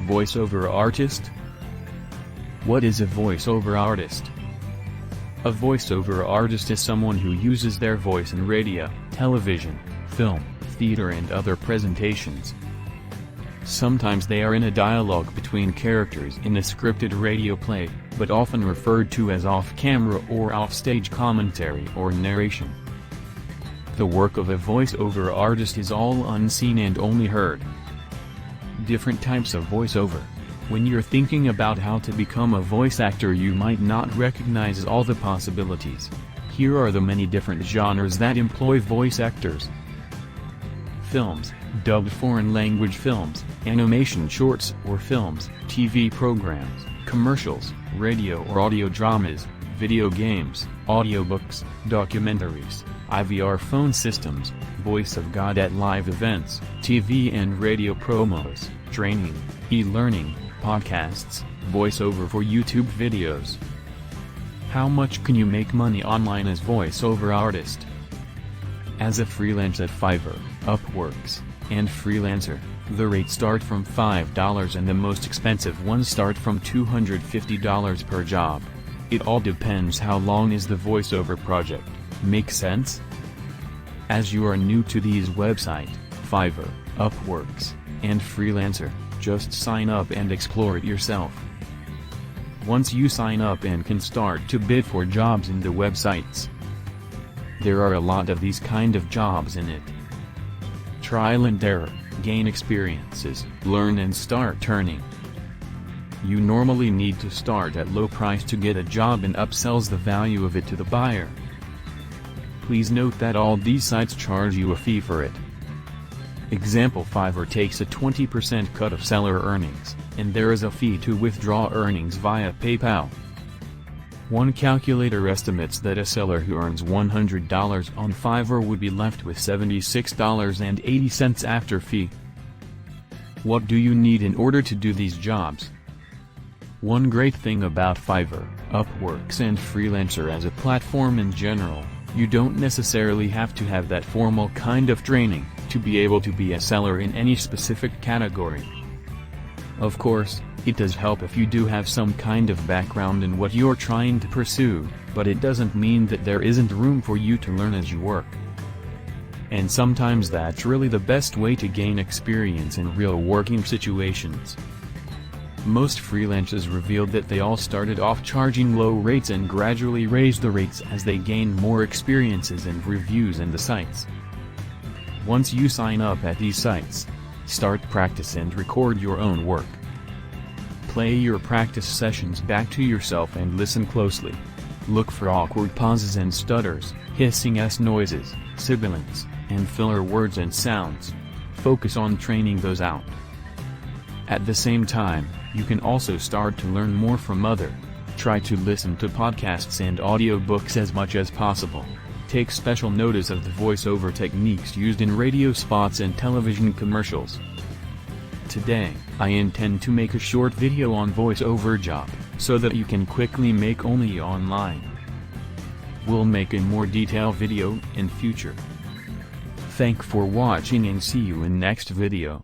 Voiceover artist? What is a voiceover artist? A voiceover artist is someone who uses their voice in radio, television, film, theater and other presentations. Sometimes they are in a dialogue between characters in a scripted radio play, but often referred to as off-camera or off-stage commentary or narration. The work of a voiceover artist is all unseen and only heard. Different types of voiceover. When you're thinking about how to become a voice actor, you might not recognize all the possibilities. Here are the many different genres that employ voice actors. Films, dubbed foreign language films, animation shorts or films, TV programs, commercials, radio or audio dramas, video games, audiobooks, documentaries, IVR phone systems, voice of God at live events, TV and radio promos, training, e-learning, podcasts, voiceover for YouTube videos. How much can you make money online as voiceover artist? As a freelance at Fiverr, Upworks, and Freelancer, the rates start from $5 and the most expensive ones start from $250 per job. It all depends how long is the voiceover project. Make sense? As you are new to these websites, Fiverr, Upworks, and Freelancer, just sign up and explore it yourself. Once you sign up and can start to bid for jobs in the websites. There are a lot of these kind of jobs in it. Trial and error, gain experiences, learn and start earning. You normally need to start at low price to get a job and upsells the value of it to the buyer. Please note that all these sites charge you a fee for it. Example: Fiverr takes a 20% cut of seller earnings, and there is a fee to withdraw earnings via PayPal. One calculator estimates that a seller who earns $100 on Fiverr would be left with $76.80 after fee. What do you need in order to do these jobs? One great thing about Fiverr, Upworks and Freelancer as a platform in general, you don't necessarily have to have that formal kind of training to be able to be a seller in any specific category. Of course, it does help if you do have some kind of background in what you're trying to pursue, but it doesn't mean that there isn't room for you to learn as you work. And sometimes that's really the best way to gain experience in real working situations. Most freelancers revealed that they all started off charging low rates and gradually raised the rates as they gained more experiences and reviews in the sites. Once you sign up at these sites, start practice and record your own work. Play your practice sessions back to yourself and listen closely. Look for awkward pauses and stutters, hissing s noises, sibilants, and filler words and sounds. Focus on training those out. At the same time, you can also start to learn more from others. Try to listen to podcasts and audiobooks as much as possible. Take special notice of the voiceover techniques used in radio spots and television commercials. Today, I intend to make a short video on voiceover job, so that you can quickly make only online. We'll make a more detailed video in future. Thank for watching and see you in next video.